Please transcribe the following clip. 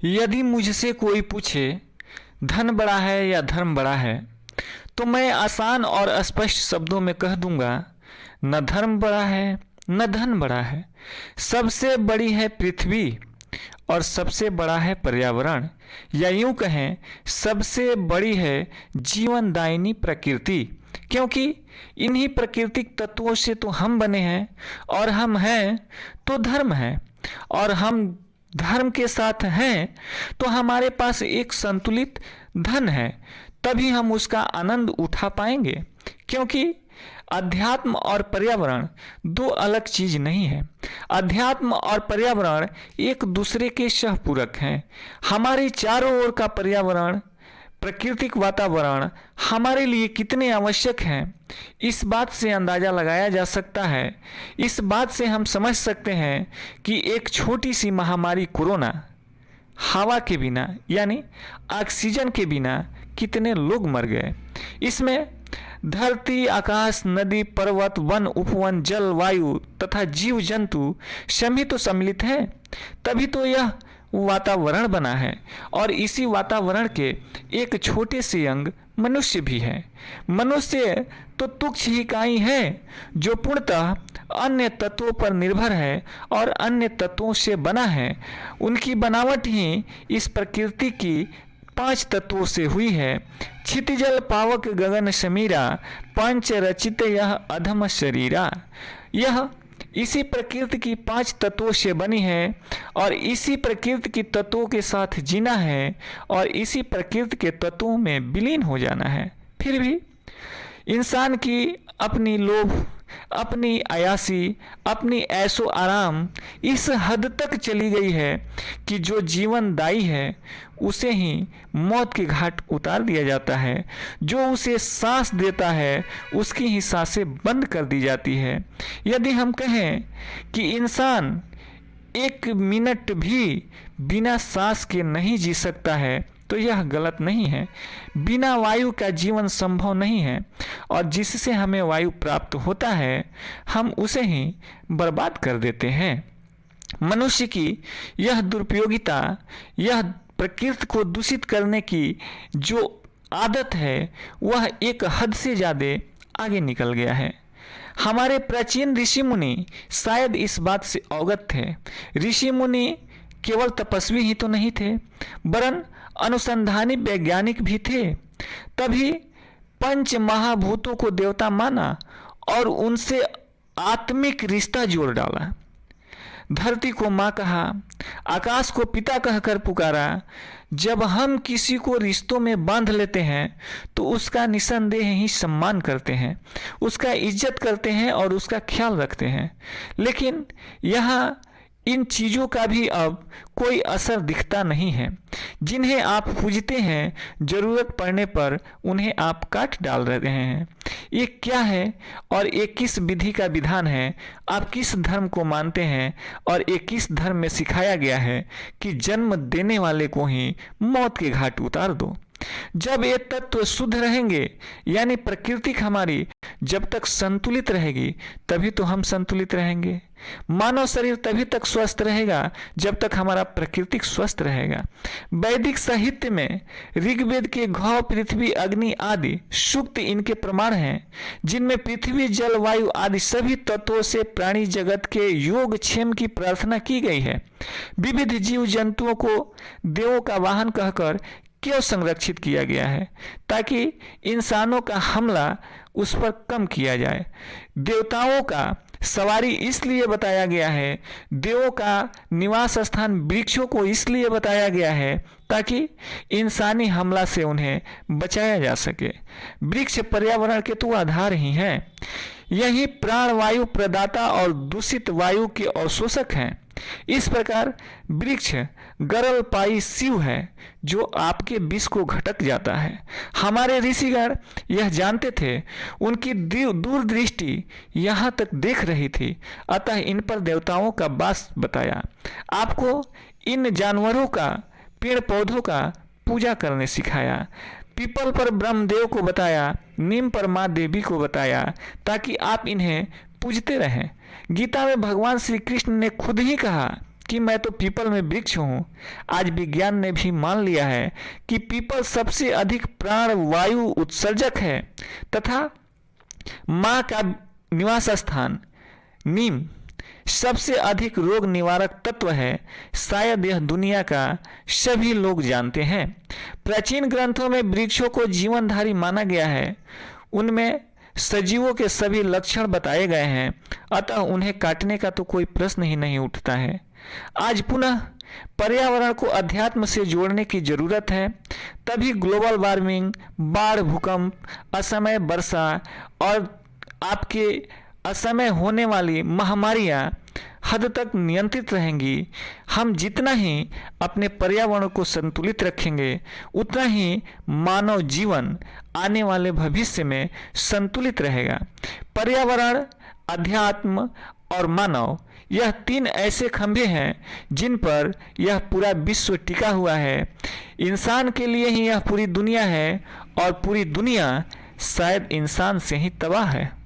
यदि मुझसे कोई पूछे धन बड़ा है या धर्म बड़ा है, तो मैं आसान और स्पष्ट शब्दों में कह दूंगा, न धर्म बड़ा है न धन बड़ा है। सबसे बड़ी है पृथ्वी और सबसे बड़ा है पर्यावरण, या यूं कहें सबसे बड़ी है जीवनदायिनी प्रकृति। क्योंकि इन्हीं प्राकृतिक तत्वों से तो हम बने हैं, और हम हैं तो धर्म है, और हम धर्म के साथ हैं तो हमारे पास एक संतुलित धन है। तभी हम उसका आनंद उठा पाएंगे। क्योंकि अध्यात्म और पर्यावरण दो अलग चीज नहीं है। अध्यात्म और पर्यावरण एक दूसरे के सहपूरक हैं। हमारे चारों ओर का पर्यावरण, प्राकृतिक वातावरण हमारे लिए कितने आवश्यक हैं, इस बात से अंदाज़ा लगाया जा सकता है। इस बात से हम समझ सकते हैं कि एक छोटी सी महामारी कोरोना हवा के बिना यानी ऑक्सीजन के बिना कितने लोग मर गए। इसमें धरती, आकाश, नदी, पर्वत, वन, उपवन, जल, वायु तथा जीव जंतु सभी तो सम्मिलित हैं। तभी तो यह वातावरण बना है, और इसी वातावरण के एक छोटे से अंग मनुष्य भी है। मनुष्य तो तुच्छ ही इकाई है जो पूर्णतः अन्य तत्वों पर निर्भर है और अन्य तत्वों से बना है। उनकी बनावट ही इस प्रकृति की 5 तत्वों से हुई है। क्षितिजल पावक गगन समीरा, पंच रचित यह अधम शरीरा। यह इसी प्रकृति की 5 तत्वों से बनी है, और इसी प्रकृति की तत्वों के साथ जीना है, और इसी प्रकृति के तत्वों में विलीन हो जाना है। फिर भी इंसान की अपनी लोभ, अपनी अयासी, अपनी ऐशो आराम इस हद तक चली गई है कि जो जीवनदायी है उसे ही मौत के घाट उतार दिया जाता है। जो उसे सांस देता है उसकी ही सांसें बंद कर दी जाती है। यदि हम कहें कि इंसान 1 मिनट भी बिना सांस के नहीं जी सकता है, तो यह गलत नहीं है। बिना वायु का जीवन संभव नहीं है, और जिससे हमें वायु प्राप्त होता है हम उसे ही बर्बाद कर देते हैं। मनुष्य की यह दुरुपयोगिता, यह प्रकृति को दूषित करने की जो आदत है, वह एक हद से ज़्यादा आगे निकल गया है। हमारे प्राचीन ऋषि मुनि शायद इस बात से अवगत थे। ऋषि मुनि केवल तपस्वी ही तो नहीं थे, वरन अनुसंधानी वैज्ञानिक भी थे। तभी 5 महाभूतों को देवता माना और उनसे आत्मिक रिश्ता जोड़ डाला। धरती को माँ कहा, आकाश को पिता कहकर पुकारा। जब हम किसी को रिश्तों में बांध लेते हैं तो उसका निसंदेह ही सम्मान करते हैं, उसका इज्जत करते हैं और उसका ख्याल रखते हैं। लेकिन यहाँ इन चीज़ों का भी अब कोई असर दिखता नहीं है। जिन्हें आप पूजते हैं, ज़रूरत पड़ने पर उन्हें आप काट डाल रहे हैं। ये क्या है और ये किस विधि का विधान है? आप किस धर्म को मानते हैं? और ये किस धर्म में सिखाया गया है कि जन्म देने वाले को ही मौत के घाट उतार दो? जब ये तत्व शुद्ध रहेंगे, यानी प्रकृति हमारी जब तक संतुलित रहेगी तभी तो हम संतुलित रहेंगे। मानव शरीर तभी तक स्वस्थ रहेगा जब तक हमारा प्रकृति स्वस्थ रहेगा। वैदिक साहित्य में ऋग्वेद के घौ, पृथ्वी, अग्नि आदि सूक्त इनके प्रमाण हैं, जिनमें पृथ्वी, जल, वायु आदि सभी तत्वों से प्राणी जगत के योगक्षेम की प्रार्थना की गई है। विविध जीव जंतुओं को देवों का वाहन कहकर क्यों संरक्षित किया गया है? ताकि इंसानों का हमला उस पर कम किया जाए। देवताओं का सवारी इसलिए बताया गया है, देवों का निवास स्थान वृक्षों को इसलिए बताया गया है ताकि इंसानी हमला से उन्हें बचाया जा सके। वृक्ष पर्यावरण के तो आधार ही हैं। यही प्राण वायु प्रदाता और दूषित वायु के अवशोषक हैं। इस प्रकार वृक्ष गरल पाई शिव है जो आपके विष को घटक जाता है। हमारे ऋषिगण यह जानते थे, उनकी दूरदृष्टि यहाँ तक देख रही थी, अतः इन पर देवताओं का वास बताया। आपको इन जानवरों का, पेड़ पौधों का पूजा करने सिखाया। पीपल पर ब्रह्मदेव को बताया, नीम पर माँ देवी को बताया, ताकि आप इन्हें पूजते रहें। गीता में भगवान श्री कृष्ण ने खुद ही कहा कि मैं तो पीपल में वृक्ष हूँ। आज विज्ञान ने भी मान लिया है कि पीपल सबसे अधिक प्राण वायु उत्सर्जक है तथा माँ का निवास स्थान नीम सबसे अधिक रोग निवारक तत्व है। शायद यह दुनिया का सभी लोग जानते हैं। प्राचीन ग्रंथों में वृक्षों को जीवनधारी माना गया है। उनमें सजीवों के सभी लक्षण बताए गए हैं, अतः उन्हें काटने का तो कोई प्रश्न ही नहीं उठता है। आज पुनः पर्यावरण को अध्यात्म से जोड़ने की जरूरत है, तभी ग्लोबल वार्मिंग, बाढ़, भूकंप, असमय वर्षा और आपके असमय होने वाली महामारियां हद तक नियंत्रित रहेंगी। हम जितना ही अपने पर्यावरण को संतुलित रखेंगे, उतना ही मानव जीवन आने वाले भविष्य में संतुलित रहेगा। पर्यावरण, अध्यात्म और मानव, यह तीन ऐसे खंभे हैं जिन पर यह पूरा विश्व टिका हुआ है। इंसान के लिए ही यह पूरी दुनिया है और पूरी दुनिया शायद इंसान से ही तबाह है।